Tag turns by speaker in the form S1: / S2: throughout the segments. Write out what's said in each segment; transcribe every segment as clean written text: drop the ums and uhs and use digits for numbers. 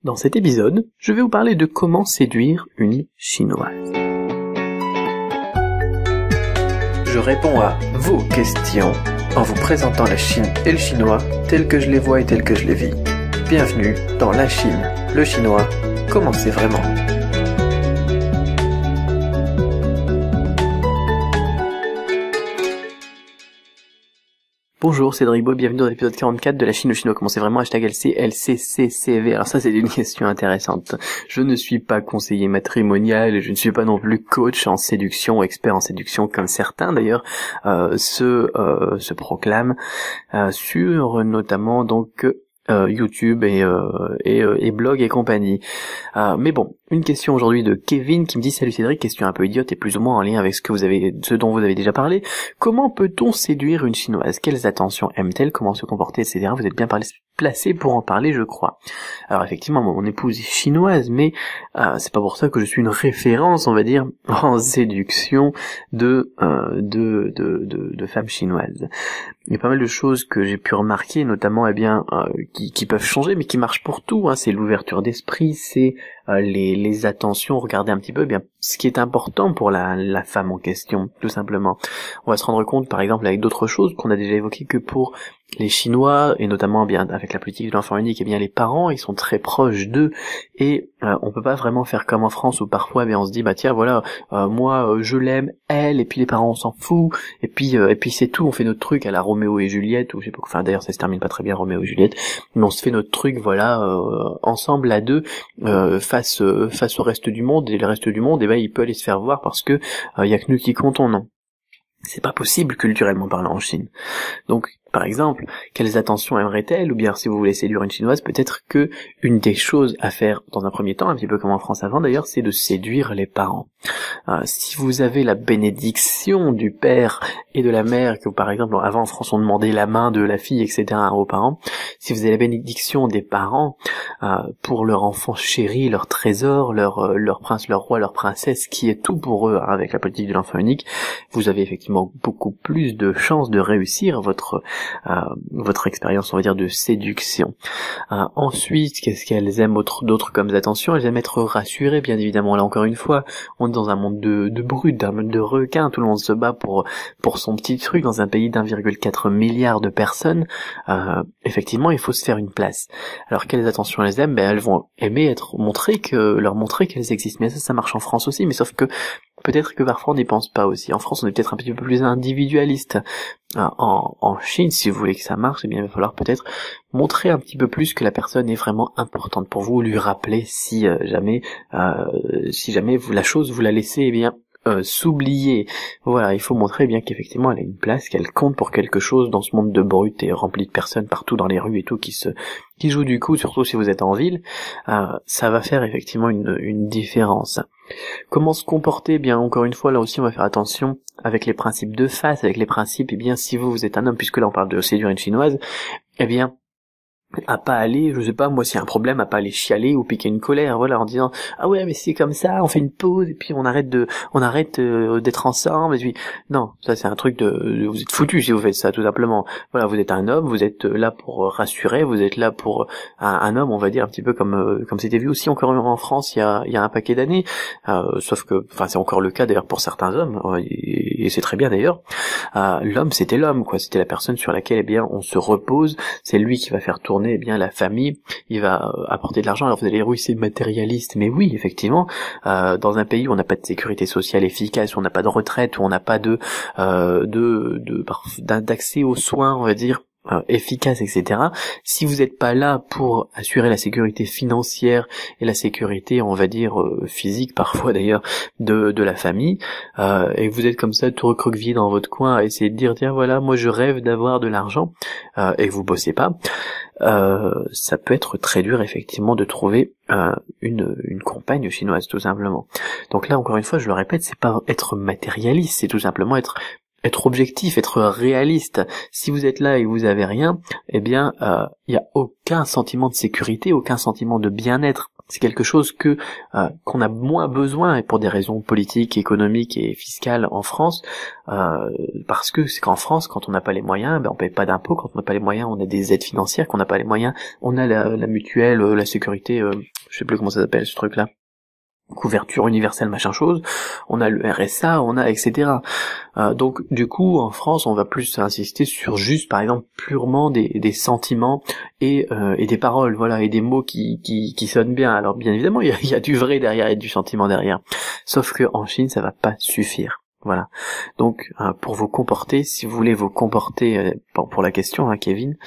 S1: Dans cet épisode, je vais vous parler de comment séduire une Chinoise. Je réponds à vos questions en vous présentant la Chine et le chinois tels que je les vois et tels que je les vis. Bienvenue dans la Chine, le chinois, comment c'est vraiment. Bonjour, c'est Dribo, bienvenue dans l'épisode 44 de la Chine, le chinois, comment c'est vraiment, #LCLCCCV. Alors ça, c'est une question intéressante. Je ne suis pas conseiller matrimonial et je ne suis pas non plus coach en séduction, expert en séduction, comme certains d'ailleurs se proclament sur notamment donc YouTube et blog et compagnie. Mais bon, une question aujourd'hui de Kevin qui me dit: salut Cédric, question un peu idiote et plus ou moins en lien avec ce dont vous avez déjà parlé. Comment peut-on séduire une chinoise? Quelles attentions aime-t-elle? Comment se comporter, etc. Vous êtes bien placé pour en parler, je crois. Alors effectivement, mon épouse est chinoise, mais c'est pas pour ça que je suis une référence, on va dire, en séduction de femmes chinoises. Il y a pas mal de choses que j'ai pu remarquer, notamment qui peuvent changer, mais qui marchent pour tout. C'est l'ouverture d'esprit, c'est les attentions. Regardez un petit peu ce qui est important pour la femme en question, tout simplement. On va se rendre compte, par exemple, avec d'autres choses qu'on a déjà évoquées, que pour les Chinois, et notamment avec la politique de l'enfant unique, les parents, ils sont très proches d'eux, et on peut pas vraiment faire comme en France où parfois on se dit tiens voilà, moi je l'aime, elle, et puis les parents on s'en fout, et puis c'est tout, on fait notre truc à la Roméo et Juliette, ou je sais pas, d'ailleurs ça se termine pas très bien Roméo et Juliette, mais on se fait notre truc ensemble à deux, face au reste du monde, et le reste du monde il peut aller se faire voir parce que y a que nous qui comptons, non. C'est pas possible culturellement parlant en Chine. Donc, par exemple, quelles attentions aimerait-elle? Ou bien, si vous voulez séduire une chinoise, peut-être que une des choses à faire dans un premier temps, un petit peu comme en France avant d'ailleurs, c'est de séduire les parents. Si vous avez la bénédiction du père et de la mère, que par exemple, avant en France on demandait la main de la fille, etc. aux parents, si vous avez la bénédiction des parents pour leur enfant chéri, leur trésor, leur prince, leur roi, leur princesse, qui est tout pour eux, avec la politique de l'enfant unique, vous avez effectivement beaucoup plus de chances de réussir votre expérience, on va dire, de séduction. Ensuite, qu'est-ce qu'elles aiment d'autres comme attention? Elles aiment être rassurées, bien évidemment. Là encore une fois, on est dans un monde de brutes, d'un monde de requins, tout le monde se bat pour son petit truc dans un pays d'1,4 milliard de personnes. Effectivement, il faut se faire une place. Alors quelles attentions elles aiment? Elles vont aimer leur montrer qu'elles existent. Mais ça marche en France aussi, mais sauf que peut-être que parfois on n'y pense pas aussi. En France, on est peut-être un petit peu plus individualiste. En Chine, si vous voulez que ça marche, il va falloir peut-être montrer un petit peu plus que la personne est vraiment importante pour vous, lui rappeler si jamais la chose vous la laissez s'oublier. Voilà, il faut montrer qu'effectivement elle a une place, qu'elle compte pour quelque chose dans ce monde de brutes et rempli de personnes partout dans les rues et tout qui jouent du coup, surtout si vous êtes en ville. Ça va faire effectivement une différence. Comment se comporter? Encore une fois, là aussi on va faire attention avec les principes de face, avec les principes, si vous êtes un homme, puisque là on parle de séduire une chinoise, à pas aller, je sais pas, moi s'il y a un problème, à pas aller chialer ou piquer une colère, voilà, en disant ah ouais mais c'est comme ça, on fait une pause et puis on arrête d'être ensemble, et puis non, ça c'est un truc vous êtes foutu si vous faites ça, tout simplement. Voilà, vous êtes un homme, vous êtes là pour rassurer, vous êtes là pour un homme, on va dire, un petit peu comme c'était vu aussi encore en France il y a un paquet d'années, sauf que c'est encore le cas d'ailleurs pour certains hommes, et c'est très bien d'ailleurs. L'homme c'était l'homme, quoi, c'était la personne sur laquelle on se repose, c'est lui qui va faire tourner la famille, il va apporter de l'argent. Alors vous allez dire oui c'est matérialiste, mais oui effectivement, dans un pays où on n'a pas de sécurité sociale efficace, où on n'a pas de retraite, où on n'a pas d'accès aux soins, on va dire, efficace, etc. Si vous n'êtes pas là pour assurer la sécurité financière et la sécurité, on va dire, physique parfois d'ailleurs, de la famille, et que vous êtes comme ça tout recroquevillé dans votre coin à essayer de dire tiens voilà, moi je rêve d'avoir de l'argent, et que vous bossez pas, ça peut être très dur effectivement de trouver une compagne chinoise, tout simplement. Donc là encore une fois je le répète, c'est pas être matérialiste, c'est tout simplement être objectif, être réaliste. Si vous êtes là et vous avez rien, il y a aucun sentiment de sécurité, aucun sentiment de bien-être. C'est quelque chose qu'on a moins besoin, et pour des raisons politiques, économiques et fiscales en France, parce que c'est qu'en France, quand on n'a pas les moyens, on paye pas d'impôts. Quand on n'a pas les moyens, on a des aides financières. Quand on n'a pas les moyens, on a la mutuelle, la sécurité, je sais plus comment ça s'appelle ce truc-là, couverture universelle machin chose, on a le RSA, on a etc. Donc du coup en France on va plus insister sur juste par exemple purement des sentiments et des paroles, voilà, et des mots qui sonnent bien. Alors bien évidemment il y a du vrai derrière et du sentiment derrière, sauf que en Chine ça va pas suffire. Voilà. Donc pour vous comporter, si vous voulez vous comporter pour la question, Kevin,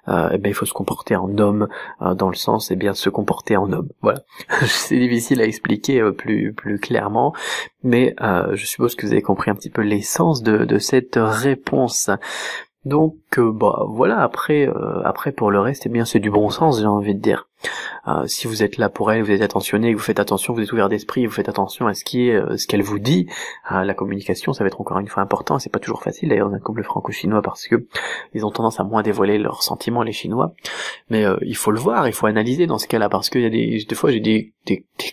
S1: il faut se comporter en homme, dans le sens se comporter en homme. Voilà. C'est difficile à expliquer plus clairement, mais je suppose que vous avez compris un petit peu l'essence de cette réponse. Donc voilà, après pour le reste, c'est du bon sens, j'ai envie de dire. Si vous êtes là pour elle, vous êtes attentionné, vous faites attention, vous êtes ouvert d'esprit, vous faites attention à ce qu'elle vous dit, la communication, ça va être encore une fois important. C'est pas toujours facile d'ailleurs dans un couple franco-chinois parce que ils ont tendance à moins dévoiler leurs sentiments, les Chinois. Mais il faut le voir, il faut analyser dans ce cas-là, parce qu'il y a des fois j'ai des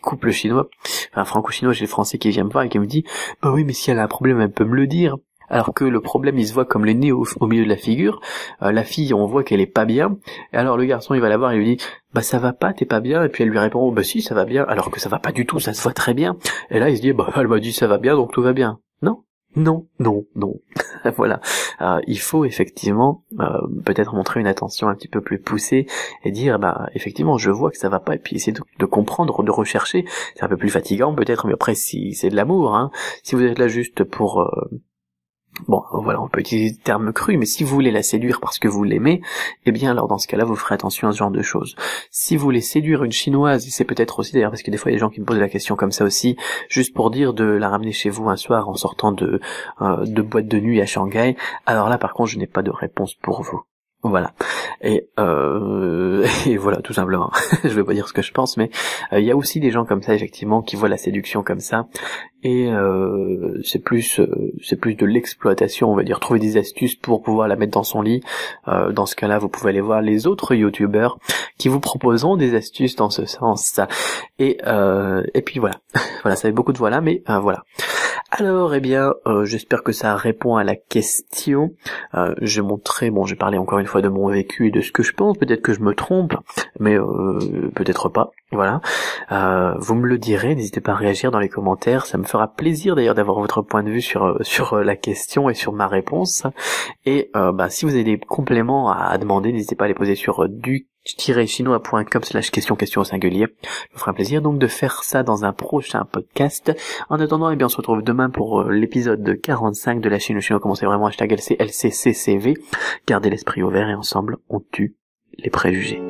S1: couples chinois, franco-chinois, j'ai des Français qui viennent me voir et qui me disent oui mais si elle a un problème elle peut me le dire. Alors que le problème il se voit comme le nez au milieu de la figure. La fille on voit qu'elle est pas bien, et alors le garçon il va la voir et lui dit ça va pas, t'es pas bien, et puis elle lui répond si ça va bien, alors que ça va pas du tout, ça se voit très bien. Et là il se dit elle m'a dit ça va bien donc tout va bien. Non. Voilà. Il faut effectivement peut-être montrer une attention un petit peu plus poussée et dire effectivement je vois que ça va pas, et puis essayer de comprendre, de rechercher. C'est un peu plus fatigant peut-être, mais après si c'est de l'amour, si vous êtes là juste pour voilà, on peut utiliser le terme cru, mais si vous voulez la séduire parce que vous l'aimez, alors dans ce cas-là, vous ferez attention à ce genre de choses. Si vous voulez séduire une chinoise, et c'est peut-être aussi d'ailleurs parce que des fois il y a des gens qui me posent la question comme ça aussi, juste pour dire de la ramener chez vous un soir en sortant de boîte de nuit à Shanghai, alors là par contre je n'ai pas de réponse pour vous. Voilà. Et voilà, tout simplement. Je vais pas dire ce que je pense, mais il y a aussi des gens comme ça, effectivement, qui voient la séduction comme ça, et c'est plus de l'exploitation, on va dire, trouver des astuces pour pouvoir la mettre dans son lit. Dans ce cas-là, vous pouvez aller voir les autres youtubeurs qui vous proposeront des astuces dans ce sens. Et puis voilà. Voilà, ça fait beaucoup de voilà, mais voilà. Alors, j'espère que ça répond à la question. J'ai parlé encore une fois de mon vécu et de ce que je pense. Peut-être que je me trompe, mais peut-être pas. Voilà. Vous me le direz. N'hésitez pas à réagir dans les commentaires. Ça me fera plaisir d'ailleurs d'avoir votre point de vue sur la question et sur ma réponse. Et si vous avez des compléments à demander, n'hésitez pas à les poser sur du-chinois.com/question au singulier. Ça me fera plaisir donc de faire ça dans un prochain podcast. En attendant, on se retrouve demain pour l'épisode 45 de la Chine au chinois. Commencez vraiment #LCCCV. Gardez l'esprit ouvert et ensemble, on tue les préjugés.